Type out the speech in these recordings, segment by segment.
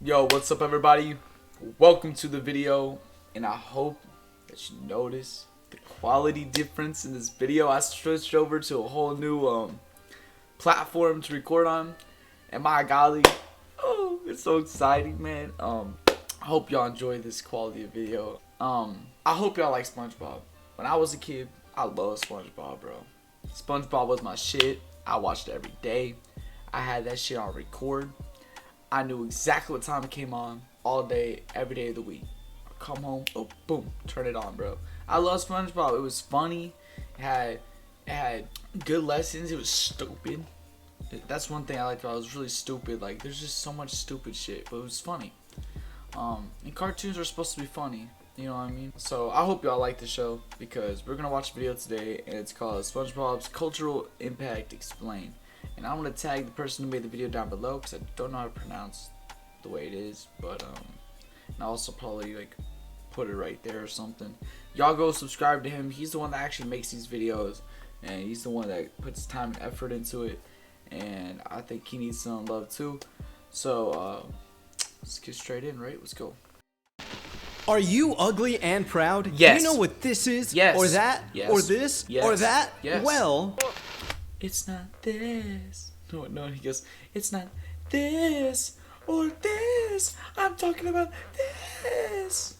Yo, what's up everybody? Welcome to the video, and I hope that you notice the quality difference in this video. I switched over to a whole new platform to record on, and my golly, oh, it's so exciting, man. I hope y'all enjoy this quality of video. I hope y'all like SpongeBob. When I was a kid, I loved SpongeBob, bro. SpongeBob was my shit. I watched it every day. I had that shit on record. I knew exactly what time it came on all day, every day of the week. I'd come home, oh, boom, turn it on, bro. I love SpongeBob. It was funny. It had good lessons. It was stupid. That's one thing I liked about it. It was really stupid. Like, there's just so much stupid shit, but it was funny. And cartoons are supposed to be funny. You know what I mean? So I hope y'all like the show, because we're gonna watch a video today, and it's called SpongeBob's Cultural Impact Explained. And I'm gonna tag the person who made the video down below, because I don't know how to pronounce the way it is, but and I'll also probably like put it right there or something. Y'all go subscribe to him. He's the one that actually makes these videos, and he's the one that puts time and effort into it, and I think he needs some love too. So let's get straight in, right? Let's go. Are you ugly and proud? Yes. You know what this is? Yes. Or that? Yes. Or this? Yes. Or that? Yes. Well, it's not this. No, he goes, it's not this or this. I'm talking about this.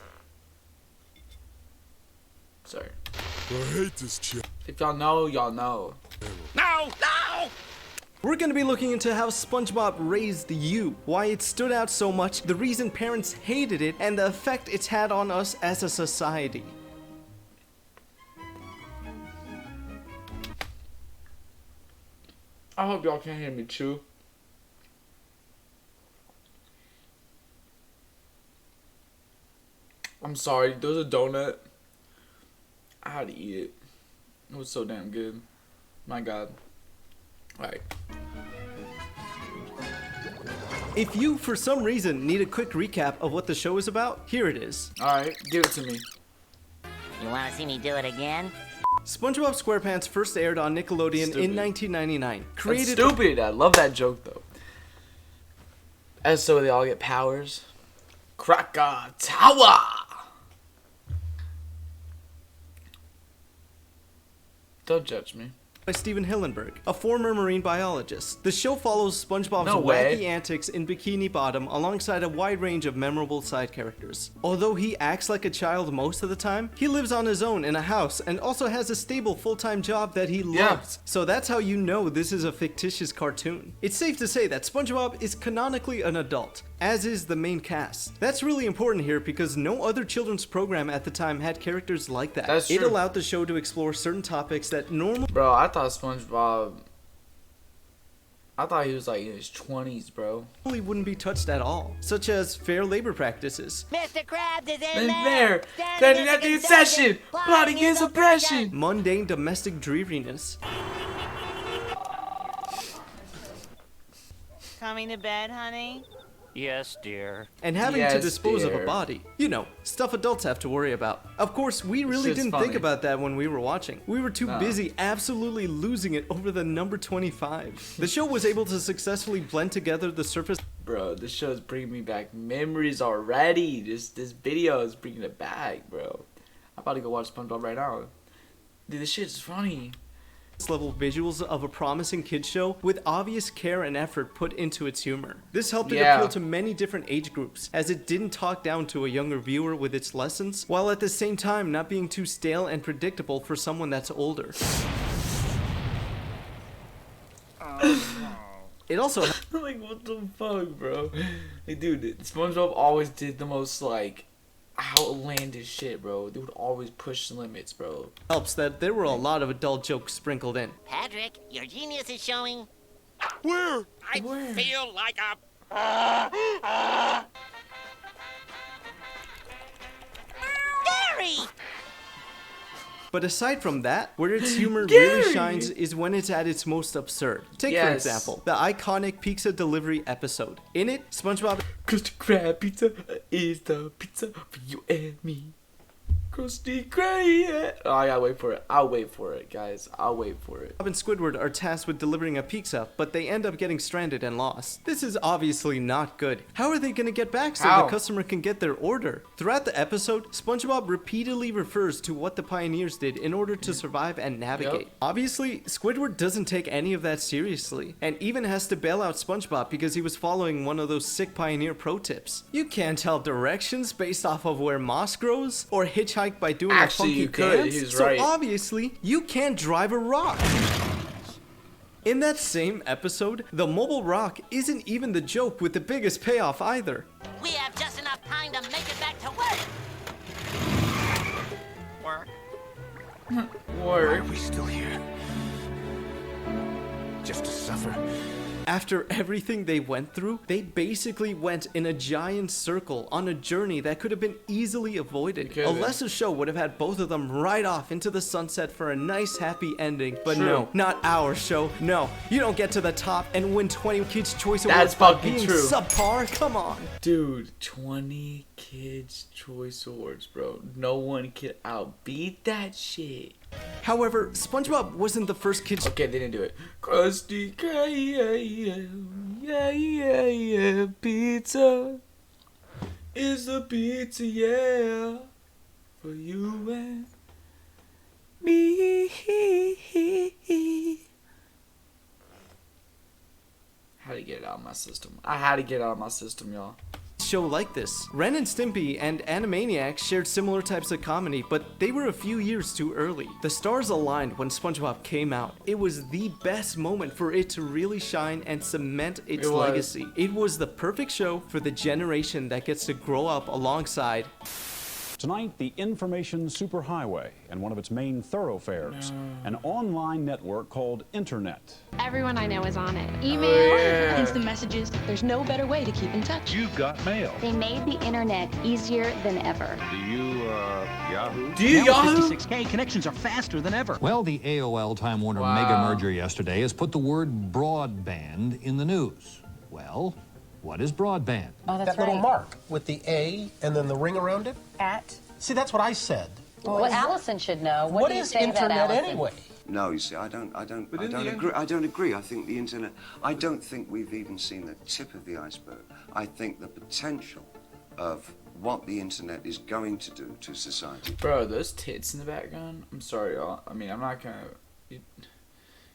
Sorry. I hate this chick. If y'all know, y'all know. No! we're gonna be looking into how SpongeBob raised you, why it stood out so much, the reason parents hated it, and the effect it's had on us as a society. I hope y'all can hear me chew. I'm sorry, there was a donut. I had to eat it. It was so damn good. My God. Alright. If you, for some reason, need a quick recap of what the show is about, here it is. Alright, give it to me. You wanna see me do it again? SpongeBob SquarePants first aired on Nickelodeon in 1999. That's stupid. I love that joke though. And so they all get powers. Krakatoa! Don't judge me. By Steven Hillenburg, a former marine biologist. The show follows SpongeBob's No way. wacky antics in Bikini Bottom alongside a wide range of memorable side characters. Although he acts like a child most of the time, he lives on his own in a house and also has a stable full-time job that he loves. So that's how you know this is a fictitious cartoon. It's safe to say that SpongeBob is canonically an adult, as is the main cast. That's really important here because no other children's program at the time had characters like that. That's It true. allowed the show to explore certain topics that normally Bro, I thought SpongeBob... I thought he was like in his 20s, bro. wouldn't be touched at all, such as fair labor practices, Mr. Krabs is in And there! standing at the session, plotting his oppression. mundane domestic dreariness, Coming to bed, honey? Yes, dear. and having to Yes, dispose of dear. a body. You know, stuff adults have to worry about. Of course, we really shit's didn't funny. think about that when we were watching. We were too No. busy absolutely losing it over the number 25. The show was able to successfully blend together the surface Bro, this show's bringing me back memories already. This video is bringing it back, bro. I'm about to go watch SpongeBob right now. Dude, this shit's funny. level visuals of a promising kids show with obvious care and effort put into its humor. This helped it Yeah. appeal to many different age groups, as it didn't talk down to a younger viewer with its lessons, while at the same time not being too stale and predictable for someone that's older. It also Like, what the fuck, bro? Like, dude, SpongeBob always did the most, like, outlandish shit, bro. They would always push the limits, bro. helps that there were a lot of adult jokes sprinkled in. Patrick, your genius is showing. Where? I Where? feel like a... Gary! But aside from that, where its humor Gary! really shines is when it's at its most absurd. Take, for Yes. example, the iconic pizza delivery episode. In it, SpongeBob Krusty Krab pizza is the pizza for you and me. Krusty Krab. Oh, I gotta wait for it. I'll wait for it, guys. I'll wait for it. Bob and Squidward are tasked with delivering a pizza, but they end up getting stranded and lost. This is obviously not good. How are they gonna get back so How? the customer can get their order? Throughout the episode, SpongeBob repeatedly refers to what the pioneers did in order to survive and navigate. Yep. Obviously, Squidward doesn't take any of that seriously, and even has to bail out SpongeBob because he was following one of those sick pioneer pro tips. You can't tell directions based off of where moss grows, or hitchhike by doing Actually, a funky you could. dance, He's so right. obviously you can't drive a rock. In that same episode, the mobile rock isn't even the joke with the biggest payoff either. We have just enough time to make it back to work. Why are Work. we still here? Just to suffer? After everything they went through, they basically went in a giant circle on a journey that could have been easily avoided. Could A have. lesser show would have had both of them right off into the sunset for a nice happy ending. But True. no, not our show. No, you don't get to the top and win 20 Kids' Choice That's Awards by fucking being true. subpar. Come on. Dude, 20 Kids Choice Awards, bro. No one can outbeat that shit. However, SpongeBob wasn't the first kid. Okay, they didn't do it. Krusty Krab, yeah, pizza is the pizza, yeah, for you and me. Had to get it out of my system. I had to get it out of my system, y'all. Show like this. Ren and Stimpy and Animaniacs shared similar types of comedy, but they were a few years too early. The stars aligned when SpongeBob came out. It was the best moment for it to really shine and cement its It was. legacy. It was the perfect show for the generation that gets to grow up alongside. Tonight, the information superhighway and one of its main thoroughfares, an online network called Internet. Everyone I know is on it. Email, yeah. instant messages. There's no better way to keep in touch. You've got mail. They made the internet easier than ever. Do you, Yahoo? Do you, Yahoo? 56K connections are faster than ever. Well, the AOL Time Warner Wow. mega merger yesterday has put the word broadband in the news. Well, what is broadband? Oh, that little mark with the A and then the ring around it. At? See, that's what I said. Well, Allison should know. What do you is say to that, internet Allison? anyway? No, you see, I don't agree. I think the internet, I don't think we've even seen the tip of the iceberg. I think the potential of what the internet is going to do to society. Bro, those tits in the background. I'm sorry, y'all. I mean, I'm not gonna. It's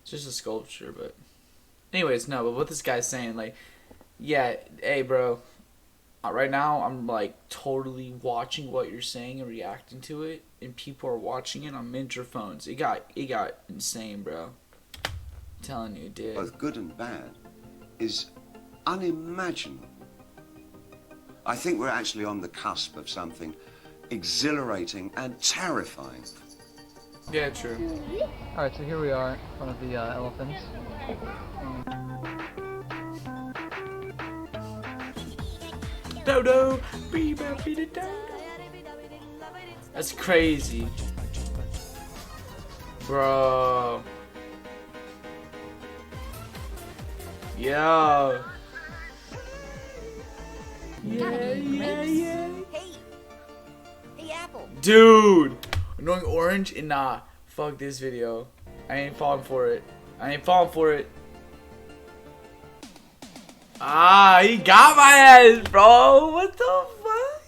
just a sculpture, but. Anyways, no. But what this guy's saying, like, yeah, hey, bro. Right now, I'm like totally watching what you're saying and reacting to it, and people are watching it on miniature phones. It got insane, bro. I'm telling you, dude. Both good and bad is unimaginable. I think we're actually on the cusp of something exhilarating and terrifying. Yeah, true. Alright, so here we are in front of the elephants. Dodo, that's crazy, bro. Yo. Yeah. Hey, Apple. Dude, annoying orange and nah. Fuck this video. I ain't falling for it. Ah, he got my ass, bro. What the fuck?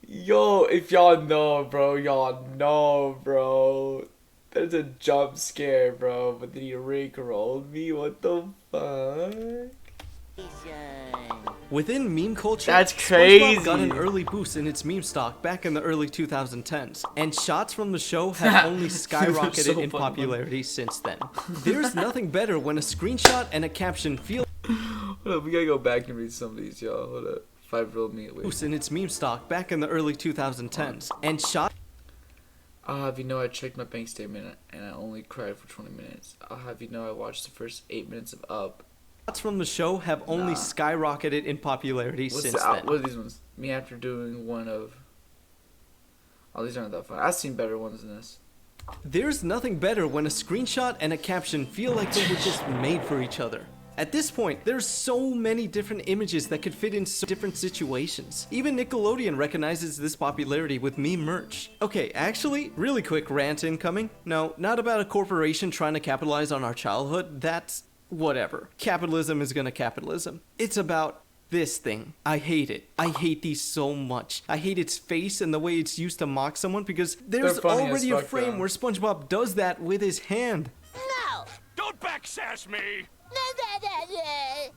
Yo, if y'all know, bro. There's a jump scare, bro. But then he rickrolled me. What the fuck? Within meme culture, That's SpongeBob got crazy. an early boost in its meme stock back in the early 2010s, and shots from the show have only skyrocketed so in funny. popularity since then. There's nothing better when a screenshot and a caption feel Hold up, we gotta go back and read some of these, y'all. Hold up. 5-year-old me. Wait. boost in its meme stock back in the early 2010s, and shots I'll have you know I checked my bank statement and I only cried for 20 minutes. I'll have you know I watched the first 8 minutes of Up. from the show have only skyrocketed in popularity since then. What are these ones? Me after doing one of... Oh, these aren't that fun. I've seen better ones than this. There's nothing better when a screenshot and a caption feel like they were just made for each other. At this point, there's so many different images that could fit in so different situations. Even Nickelodeon recognizes this popularity with meme merch. Okay, actually, really quick rant incoming. No, not about a corporation trying to capitalize on our childhood. That's whatever. Capitalism is gonna capitalism. It's about this thing. I hate it. I hate these so much. I hate its face and the way it's used to mock someone because there's already a frame where SpongeBob does that with his hand. No! Don't backsass me!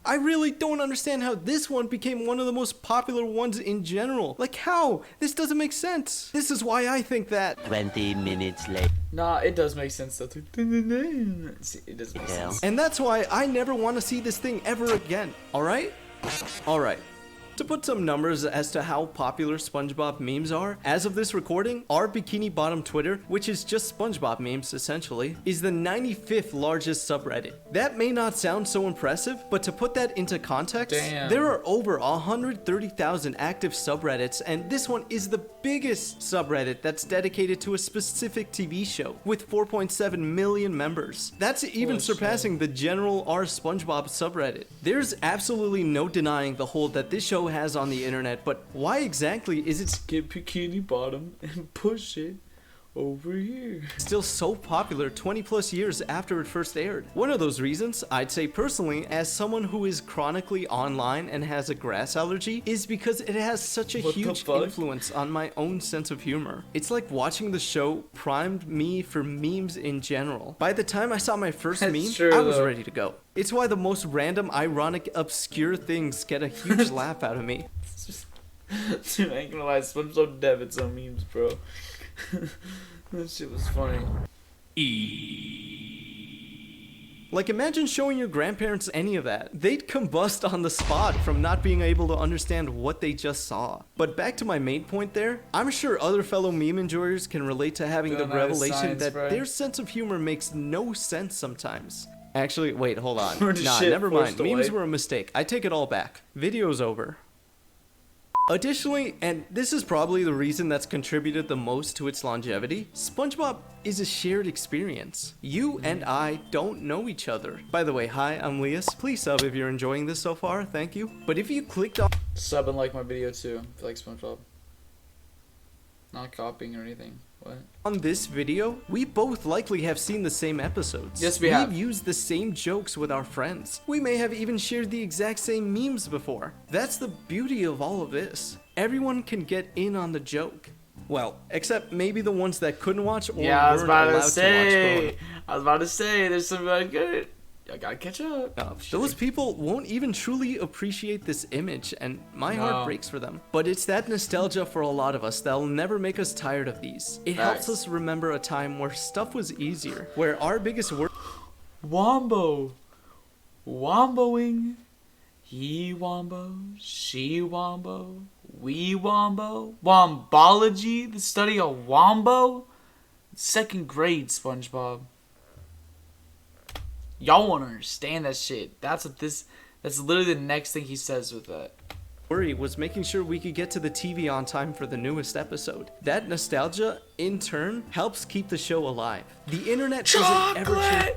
I really don't understand how this one became one of the most popular ones in general. Like how? This doesn't make sense. This is why I think that 20 minutes later. Nah, it does make sense though. It does make sense. And that's why I never want to see this thing ever again. Alright? Alright. To put some numbers as to how popular SpongeBob memes are, as of this recording, our Bikini Bottom Twitter, which is just SpongeBob memes essentially, is the 95th largest subreddit. That may not sound so impressive, but to put that into context, there are over 130,000 active subreddits, and this one is the biggest subreddit that's dedicated to a specific TV show, with 4.7 million members. That's even surpassing the general r SpongeBob subreddit. There's absolutely no denying the hold that this show has on the internet, but why exactly is it get Bikini Bottom and push it over here still so popular 20 plus years after it first aired? One of those reasons, I'd say personally, as someone who is chronically online and has a grass allergy, is because it has such a huge influence on my own sense of humor. It's like watching the show primed me for memes in general. By the time I saw my first meme, I was ready to go. It's why the most random, ironic, obscure things get a huge laugh out of me. Dude, I ain't gonna lie, SpongeBob Devitt's on memes, bro. That shit was funny. Like, imagine showing your grandparents any of that. They'd combust on the spot from not being able to understand what they just saw. But back to my main point there, I'm sure other fellow meme enjoyers can relate to having the revelation that their sense of humor makes no sense sometimes. Actually, wait, hold on. Nah, never mind. Memes were a mistake. I take it all back. Video's over. Additionally, and this is probably the reason that's contributed the most to its longevity, SpongeBob is a shared experience. You and I don't know each other. By the way, hi, I'm Leas. Please sub if you're enjoying this so far, thank you. But if you clicked on sub and like my video too, if you like SpongeBob. Not copying or anything. What? On this video, we both likely have seen the same episodes. Yes, we have. We've used the same jokes with our friends. We may have even shared the exact same memes before. That's the beauty of all of this. Everyone can get in on the joke. Well, except maybe the ones that couldn't watch or weren't allowed to watch growing up. I was about to say, there's some like good. I gotta catch up. Those people won't even truly appreciate this image, and my heart breaks for them. But it's that nostalgia for a lot of us that'll never make us tired of these. It helps us remember a time where stuff was easier, where our biggest work. Wombo. Womboing. He wombo. She wombo. We wombo. Wombology, the study of wombo. 2nd grade, SpongeBob. Y'all won't understand that shit. That's literally the next thing he says with that. Worry was making sure we could get to the TV on time for the newest episode. That nostalgia, in turn, helps keep the show alive. The internet isn't ever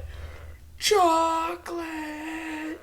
chocolate,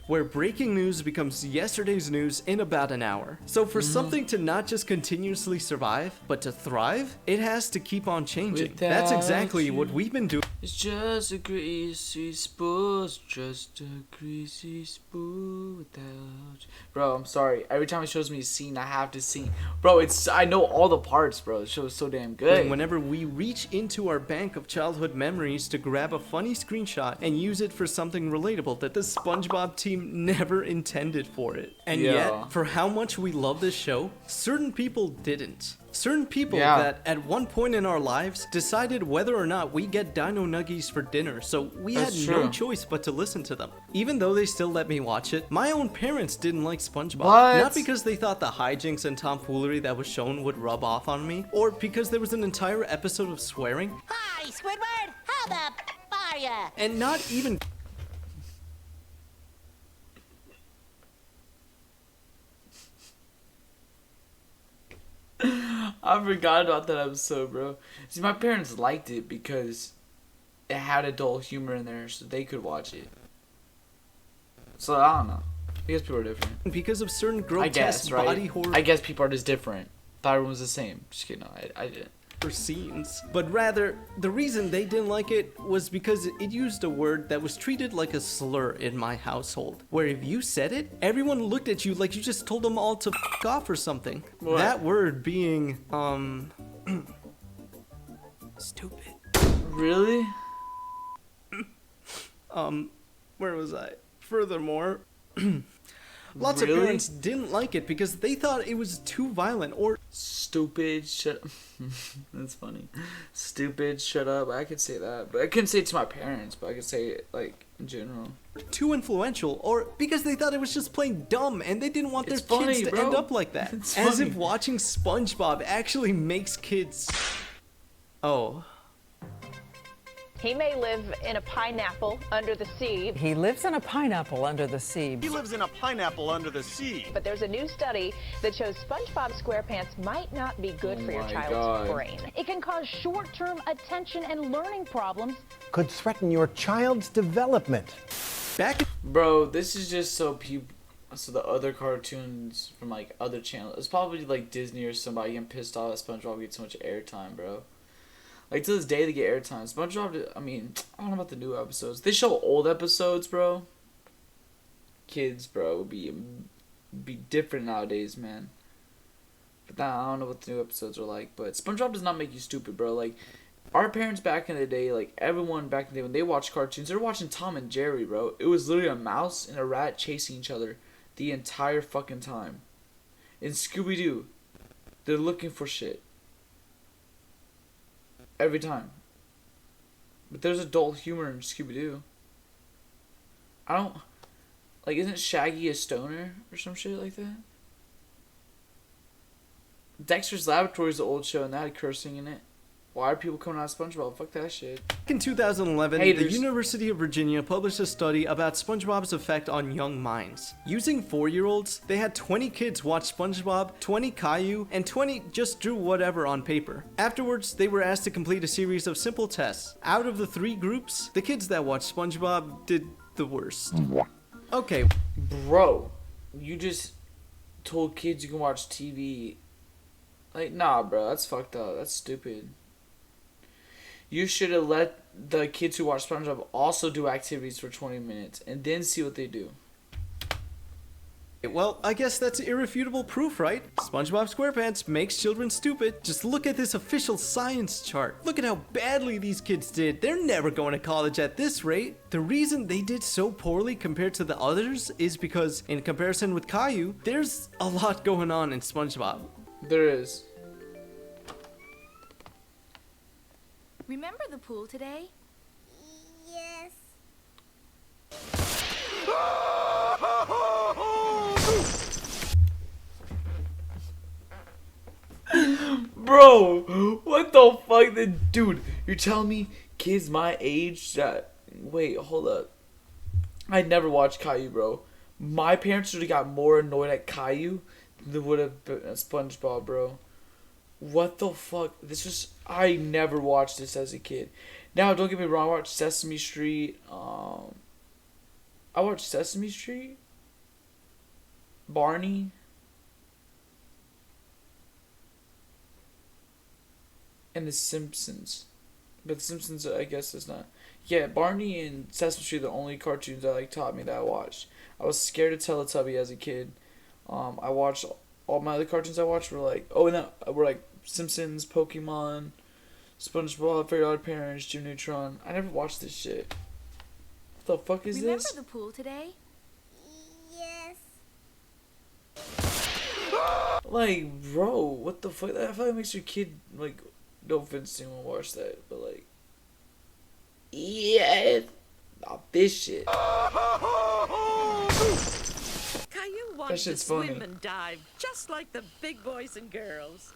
where breaking news becomes yesterday's news in about an hour. So for something to not just continuously survive, but to thrive, it has to keep on changing. That's exactly what we've been doing. It's just a greasy spoon, just a greasy spoon without you. Bro, I'm sorry. Every time it shows me a scene, I have to sing. Bro, I know all the parts, bro. The show is so damn good. Whenever we reach into our bank of childhood memories to grab a funny screenshot and use it for something relatable that the SpongeBob team never intended for it. And yet, for how much we love this show, certain people didn't. Certain people that at one point in our lives decided whether or not we get Dino Nuggies for dinner, so we had no choice but to listen to them. Even though they still let me watch it, my own parents didn't like SpongeBob. Not because they thought the hijinks and tomfoolery that was shown would rub off on me, or because there was an entire episode of swearing. Hi, Squidward! How the are ya? And not even... I forgot about that episode, bro. See, my parents liked it because it had adult humor in there, so they could watch it. So I don't know. I guess people are different. Because of certain grotesque guess, right? body horror. I guess people are just different. Thought everyone was the same. Just kidding. No, I didn't. Scenes, but rather the reason they didn't like it was because it used a word that was treated like a slur in my household, where if you said it, everyone looked at you like you just told them all to f off or something. What? That word being stupid. Really? Where was I? Furthermore, lots Really? of parents didn't like it because they thought it was too violent or Stupid, shut up. That's funny. Stupid, shut up. I could say that. But I couldn't say it to my parents, but I could say it, like, in general. too influential, or because they thought it was just plain dumb and they didn't want their It's funny, kids to bro. end up like that. It's As funny. if watching SpongeBob actually makes kids... Oh. He may live in a pineapple under the sea. He lives in a pineapple under the sea. He lives in a pineapple under the sea. But there's a new study that shows SpongeBob SquarePants might not be good for your my child's God. brain. It can cause short-term attention and learning problems. Could threaten your child's development. Bro, this is just so the other cartoons from like other channels. It's probably like Disney or somebody getting pissed off that SpongeBob gets so much airtime, bro. Like to this day they get airtime. SpongeBob, I mean, I don't know about the new episodes. They show old episodes, bro. Kids, bro, would be different nowadays, man. But I don't know what the new episodes are like. But SpongeBob does not make you stupid, bro. Like our parents back in the day, like everyone back in the day when they watched cartoons, they were watching Tom and Jerry, bro. It was literally a mouse and a rat chasing each other the entire fucking time. In Scooby-Doo, they're looking for shit. Every time. But there's adult humor in Scooby-Doo. I don't... Like, isn't Shaggy a stoner or some shit like that? Dexter's Laboratory is an old show and that had cursing in it. Why are people coming out of SpongeBob? Fuck that shit. Back in 2011, Haters. the University of Virginia published a study about SpongeBob's effect on young minds. Using 4-year-olds, they had 20 kids watch SpongeBob, 20 Caillou, and 20 just drew whatever on paper. Afterwards, they were asked to complete a series of simple tests. Out of the 3 groups, the kids that watched SpongeBob did the worst. Okay. Bro, you just told kids you can watch TV. Like, nah, bro, that's fucked up. That's stupid. You should have let the kids who watch SpongeBob also do activities for 20 minutes and then see what they do. Well, I guess that's irrefutable proof, right? SpongeBob SquarePants makes children stupid. Just look at this official science chart. Look at how badly these kids did. They're never going to college at this rate. The reason they did so poorly compared to the others is because, in comparison with Caillou, there's a lot going on in SpongeBob. There is. Remember the pool today? Yes. Bro, what the fuck? Dude, you're telling me kids my age that... Wait, hold up. I never watched Caillou, bro. My parents would have got more annoyed at Caillou than they would have been at SpongeBob, bro. What the fuck? This was... I never watched this as a kid. Now, don't get me wrong, I watched Sesame Street. I watched Sesame Street. Barney. And The Simpsons. But The Simpsons, I guess, is not. Yeah, Barney and Sesame Street are the only cartoons that like taught me that I watched. I was scared of Teletubby as a kid. I watched... All my other cartoons I watched were like... Oh, and that were like Simpsons, Pokemon, SpongeBob, Fairy Odd Parents, Jim Neutron. I never watched this shit. What the fuck is Remember this? the pool today? Yes. Like, bro, what the fuck? I feel like it makes your kid, like, no offense to anyone watch that, but like, yeah, not this shit. Caillou That wanted to shit's swim funny. and dive, just like the big boys and girls.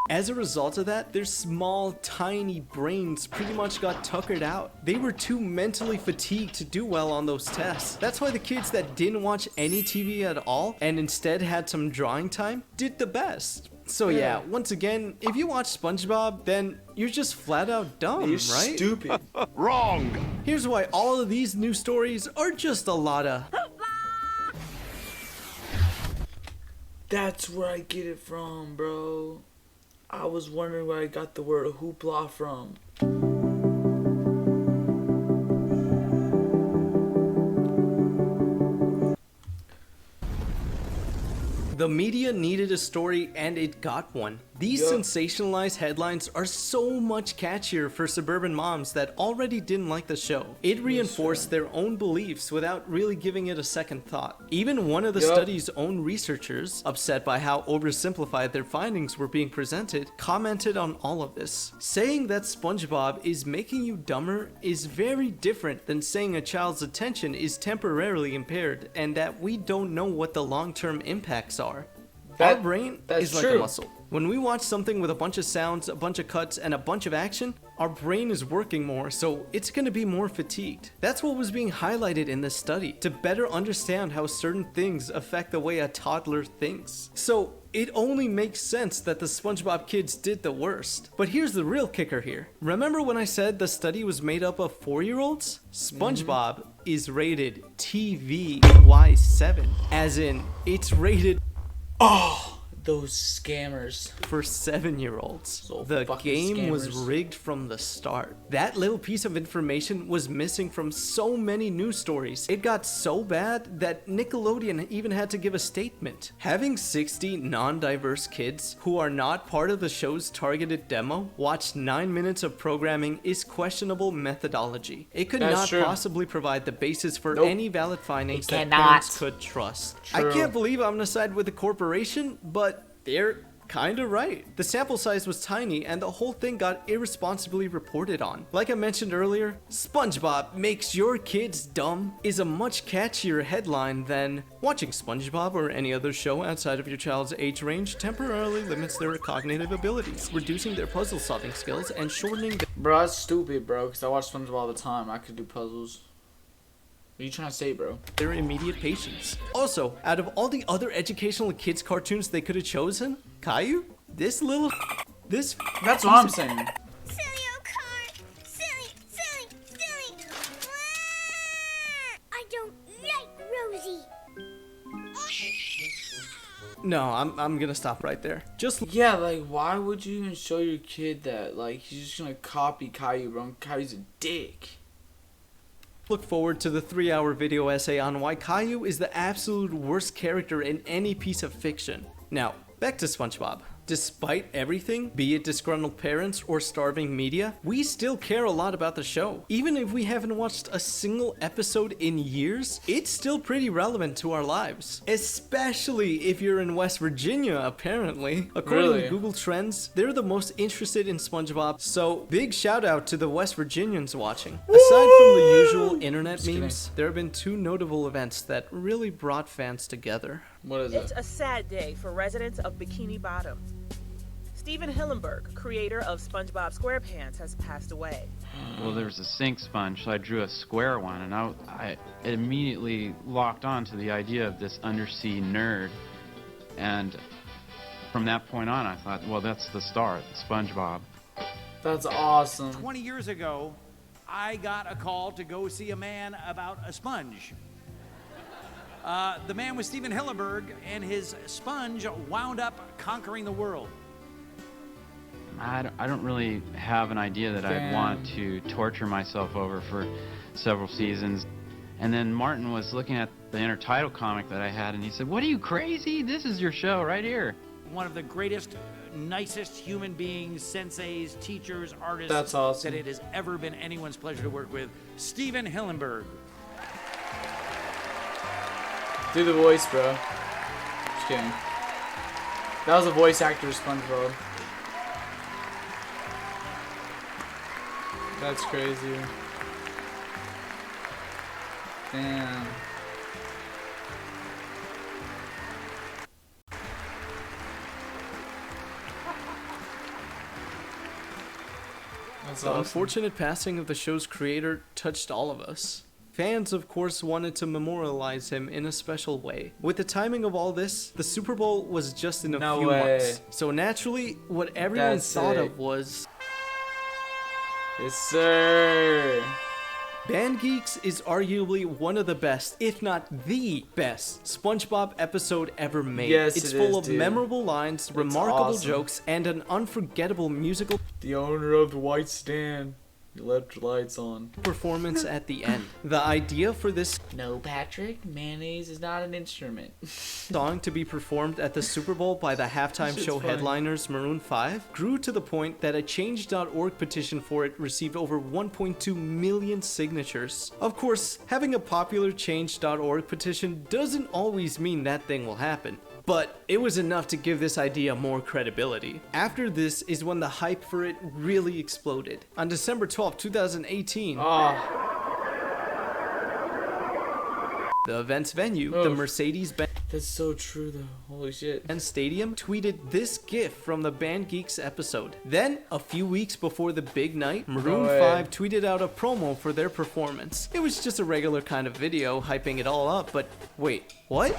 As a result of that, their small, tiny brains pretty much got tuckered out. They were too mentally fatigued to do well on those tests. That's why the kids that didn't watch any TV at all and instead had some drawing time did the best. So yeah, once again, if you watch SpongeBob, then you're just flat out dumb, you're right? Stupid. Wrong. Here's why all of these news stories are just a lot of... That's where I get it from, bro. I was wondering where I got the word hoopla from. The media needed a story and it got one. These sensationalized headlines are so much catchier for suburban moms that already didn't like the show. It reinforced their own beliefs without really giving it a second thought. Even one of the study's own researchers, upset by how oversimplified their findings were being presented, commented on all of this. Saying that SpongeBob is making you dumber is very different than saying a child's attention is temporarily impaired and that we don't know what the long-term impacts are. Our brain is like a muscle. When we watch something with a bunch of sounds, a bunch of cuts, and a bunch of action, our brain is working more, so it's going to be more fatigued. That's what was being highlighted in this study, to better understand how certain things affect the way a toddler thinks. So it only makes sense that the SpongeBob kids did the worst. But here's the real kicker here. Remember when I said the study was made up of 4-year-olds? SpongeBob is rated TVY7, as in it's rated... Oh, those scammers. For 7-year-olds. So the game scammers. was rigged from the start. That little piece of information was missing from so many news stories. It got so bad that Nickelodeon even had to give a statement. Having 60 non-diverse kids who are not part of the show's targeted demo watch 9 minutes of programming is questionable methodology. It could not possibly provide the basis for any valid findings that parents could trust. I can't believe I'm gonna side with the corporation, but they're kinda right. The sample size was tiny and the whole thing got irresponsibly reported on. Like I mentioned earlier, SpongeBob makes your kids dumb is a much catchier headline than watching SpongeBob or any other show outside of your child's age range temporarily limits their cognitive abilities, reducing their puzzle solving skills and shortening their... Bro, that's stupid, bro, because I watch SpongeBob all the time. I could do puzzles. What are you trying to say, bro? Their immediate patience. Also, out of all the other educational kids cartoons they could have chosen, Caillou? This little... This... That's what I'm saying. Silly old car. Silly. I don't like Rosie. No, I'm gonna stop right there. Just... Yeah, like, why would you even show your kid that? Like, he's just gonna copy Caillou, bro. Caillou's a dick. Look forward to the 3-hour video essay on why Caillou is the absolute worst character in any piece of fiction. Now, back to SpongeBob. Despite everything, be it disgruntled parents or starving media, we still care a lot about the show. Even if we haven't watched a single episode in years, it's still pretty relevant to our lives. Especially if you're in West Virginia, apparently. According to Google Trends, they're the most interested in SpongeBob, so big shout out to the West Virginians watching. Aside from the usual internet memes, there have been 2 notable events that really brought fans together. What is It's a sad day for residents of Bikini Bottom. Stephen Hillenburg, creator of SpongeBob SquarePants, has passed away. Well, there's a sink sponge, so I drew a square one, and I immediately locked on to the idea of this undersea nerd. And from that point on, I thought, well, that's the start, SpongeBob. That's awesome. 20 years ago, I got a call to go see a man about a sponge. The man was Stephen Hillenburg, and his sponge wound up conquering the world. I don't really have an idea that I'd want to torture myself over for several seasons. And then Martin was looking at the intertitle comic that I had, and he said, "What, are you crazy? This is your show right here." One of the greatest, nicest human beings, senseis, teachers, artists That's awesome. that it has ever been anyone's pleasure to work with, Stephen Hillenburg. Do the voice, bro. Just kidding. That was a voice actor of SpongeBob. That's crazy. Damn. The unfortunate passing of the show's creator touched all of us. Fans, of course, wanted to memorialize him in a special way. With the timing of all this, the Super Bowl was just in a few months. So naturally, what everyone thought of was... Yes, sir. Band Geeks is arguably one of the best, if not the best, SpongeBob episode ever made. Yes, it's full of memorable lines, remarkable jokes, and an unforgettable musical... The owner of the white stand. You left your lights on. Performance at the end. The idea for this... No, Patrick, mayonnaise is not an instrument. song to be performed at the Super Bowl by the halftime show headliners Maroon 5 grew to the point that a Change.org petition for it received over 1.2 million signatures. Of course, having a popular Change.org petition doesn't always mean that thing will happen. But it was enough to give this idea more credibility. After this is when the hype for it really exploded. On December 12, 2018, the event's venue, the Mercedes-Benz... That's so true though, holy shit. And Stadium tweeted this GIF from the Band Geeks episode. Then, a few weeks before the big night, Maroon 5 tweeted out a promo for their performance. It was just a regular kind of video, hyping it all up, but wait, what?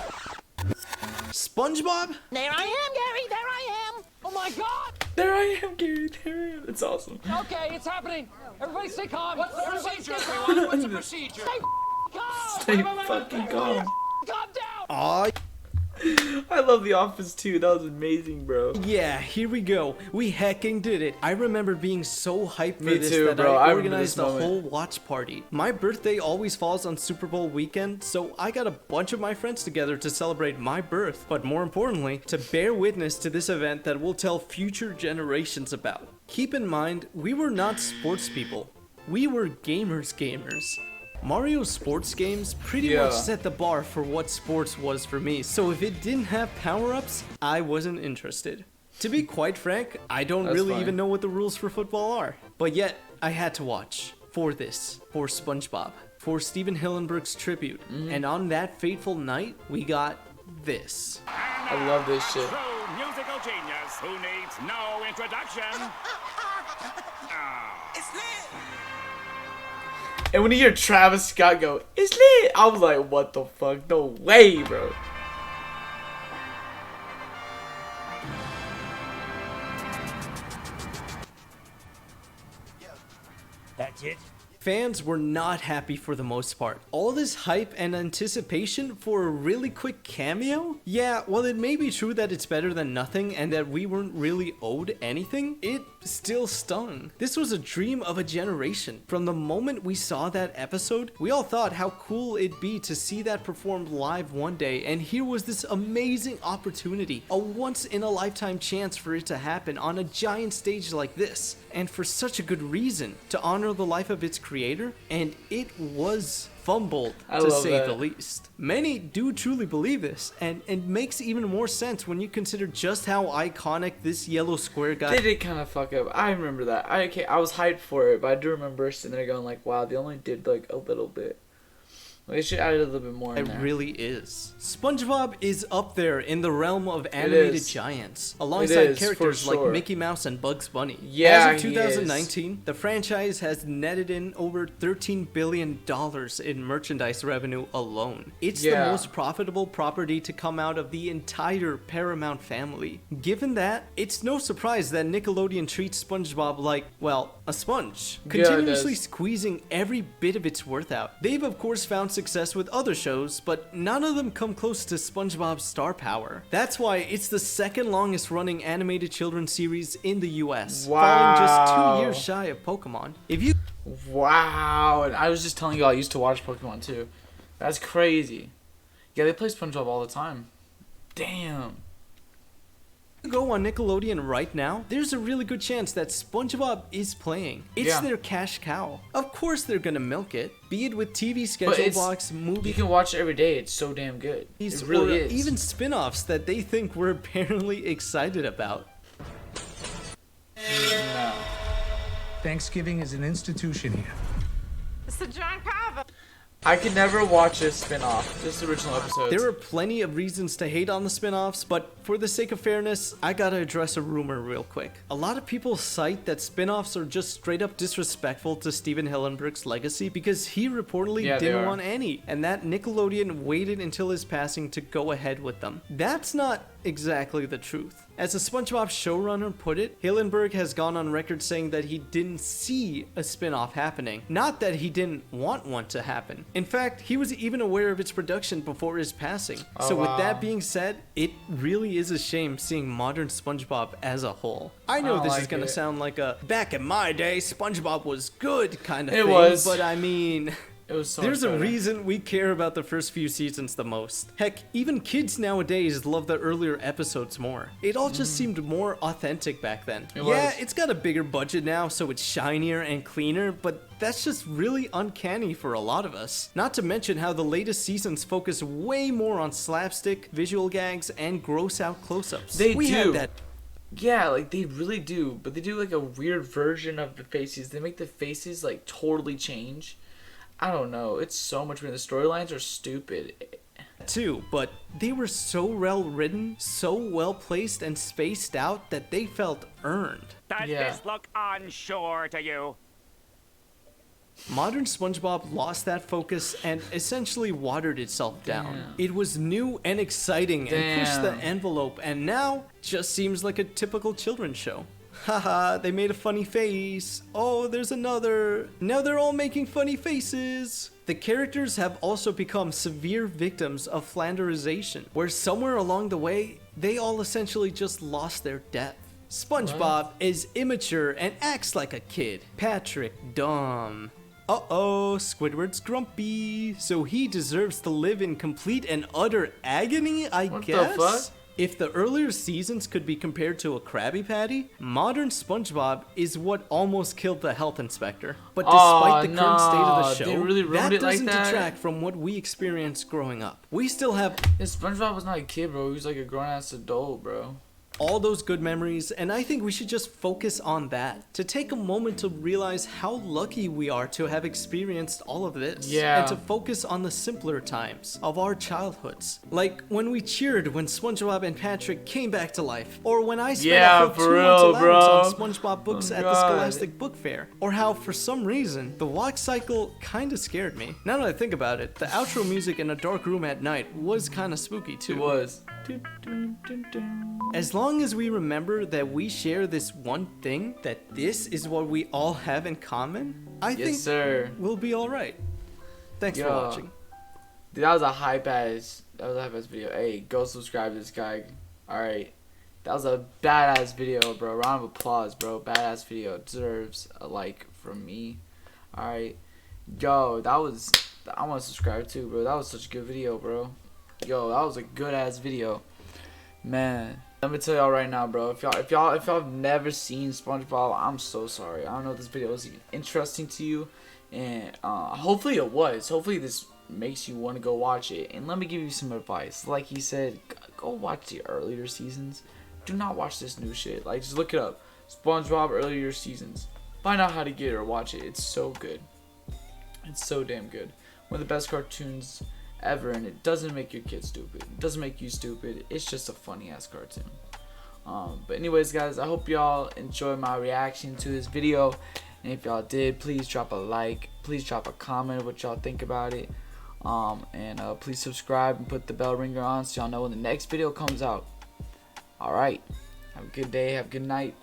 SpongeBob? There I am, Gary. There I am. Oh my God! There I am, Gary. There I am. It's awesome. Okay, it's happening. Everybody stay calm. What's the procedure, everyone? What's the procedure? Stay calm. Stay fucking calm. Calm down. Aw. I love The Office too. That was amazing, bro. Yeah, here we go. We hecking did it. I remember being so hyped for this too, that bro. I I organized a moment. whole watch party. My birthday always falls on Super Bowl weekend, so I got a bunch of my friends together to celebrate my birth, but more importantly, to bear witness to this event that we'll tell future generations about. Keep in mind, we were not sports people. We were gamers. Mario sports games pretty much set the bar for what sports was for me, so if it didn't have power-ups, I wasn't interested. To be quite frank, I don't really even know what the rules for football are. But yet, I had to watch. For this. For SpongeBob. For Steven Hillenburg's tribute. And on that fateful night, we got this. I love this shit. True musical genius who needs no introduction. It's lit. And when you hear Travis Scott go, "It's lit," I was like, what the fuck? No way, bro. That's it. Fans were not happy for the most part. All this hype and anticipation for a really quick cameo? Yeah, while it may be true that it's better than nothing and that we weren't really owed anything, it still stung. This was a dream of a generation. From the moment we saw that episode, we all thought how cool it'd be to see that performed live one day, and here was this amazing opportunity, a once-in-a-lifetime chance for it to happen on a giant stage like this, and for such a good reason, to honor the life of its creator, and it was fumbled, to say the least. Many do truly believe this, and it makes even more sense when you consider just how iconic this yellow square guy. They did kind of fuck up. I remember that. I was hyped for it, but I do remember sitting there going like, wow, they only did like a little bit. They should add a little bit more in there. It really is. SpongeBob is up there in the realm of animated giants, alongside characters like Mickey Mouse and Bugs Bunny. Yeah, as of 2019, the franchise has netted in over $13 billion in merchandise revenue alone. It's the most profitable property to come out of the entire Paramount family. Given that, it's no surprise that Nickelodeon treats SpongeBob like, well, a sponge, continuously squeezing every bit of its worth out. They've of course found success with other shows, but none of them come close to SpongeBob's star power. That's why it's the second longest running animated children's series in the US, falling just 2 years shy of Pokemon. Wow, and I was just telling you I used to watch Pokemon too. That's crazy. Yeah, they play SpongeBob all the time. Damn. If you go on Nickelodeon right now, there's a really good chance that SpongeBob is playing. It's their cash cow. Of course they're gonna milk it, be it with TV schedule blocks, movies. You can watch it every day. It's so damn good. It really is. Even spin-offs that they think we're apparently excited about. Thanksgiving is an institution here. It's the John Carver. I could never watch a spin-off, just the original episodes. There are plenty of reasons to hate on the spin-offs, but for the sake of fairness, I gotta address a rumor real quick. A lot of people cite that spin-offs are just straight up disrespectful to Steven Hillenburg's legacy because he reportedly didn't want any, and that Nickelodeon waited until his passing to go ahead with them. That's not exactly the truth. As a SpongeBob showrunner put it, Hillenburg has gone on record saying that he didn't see a spin-off happening, not that he didn't want one to happen. In fact, he was even aware of its production before his passing. So with that being said, it really is a shame seeing modern SpongeBob as a whole. I know this is gonna sound like a back in my day SpongeBob was good kind of thing, but I mean, there's a reason we care about the first few seasons the most. Heck, even kids nowadays love the earlier episodes more. It all just seemed more authentic back then. It's got a bigger budget now, so it's shinier and cleaner, but that's just really uncanny for a lot of us. Not to mention how the latest seasons focus way more on slapstick, visual gags, and gross out close-ups. They do. Yeah, like they really do, but they do like a weird version of the faces. They make the faces like totally change. I don't know. It's so much weird. The storylines are stupid. Too, but they were so well written, so well placed and spaced out that they felt earned. Does this look unsure to you? Modern SpongeBob lost that focus and essentially watered itself down. It was new and exciting and pushed the envelope, and now just seems like a typical children's show. Haha, they made a funny face. Oh, there's another. Now they're all making funny faces. The characters have also become severe victims of flanderization, where somewhere along the way, they all essentially just lost their depth. SpongeBob is immature and acts like a kid. Patrick, dumb. Uh-oh, Squidward's grumpy. So he deserves to live in complete and utter agony, I guess? The fuck? If the earlier seasons could be compared to a Krabby Patty, modern SpongeBob is what almost killed the health inspector. But despite the current state of the show, they really ruined that it like doesn't that? detract from what we experienced growing up. We still have... SpongeBob was not a kid, bro. He was like a grown-ass adult, bro. All those good memories, and I think we should just focus on that. To take a moment to realize how lucky we are to have experienced all of this. Yeah. And to focus on the simpler times of our childhoods. Like when we cheered when SpongeBob and Patrick came back to life. Or when I spent a full 2 months allowance on SpongeBob books at the Scholastic Book Fair. Or how, for some reason, the walk cycle kinda scared me. Now that I think about it, the outro music in a dark room at night was kinda spooky too. It was. As long as we remember that we share this one thing, that this is what we all have in common, I think we'll be alright. Thanks for watching. Dude, that was a hype ass video. Hey, go subscribe to this guy. Alright. That was a badass video, bro. Round of applause, bro. Badass video. Deserves a like from me. Alright. Yo, that was... I want to subscribe too, bro. That was such a good video, bro. Yo, that was a good ass video. Man. Let me tell y'all right now, bro. If y'all have never seen SpongeBob, I'm so sorry. I don't know if this video was even interesting to you, and hopefully it was. Hopefully this makes you want to go watch it. And let me give you some advice. Like he said, go watch the earlier seasons. Do not watch this new shit. Like, just look it up. SpongeBob earlier seasons. Find out how to get it or watch it. It's so good. It's so damn good. One of the best cartoons ever, and it doesn't make your kid stupid. It doesn't make you stupid. It's just a funny ass cartoon. But anyways, guys, I hope y'all enjoyed my reaction to this video, and if y'all did, please drop a like, please drop a comment what y'all think about it, and please subscribe and put the bell ringer on so y'all know when the next video comes out. Alright, have a good day, have a good night.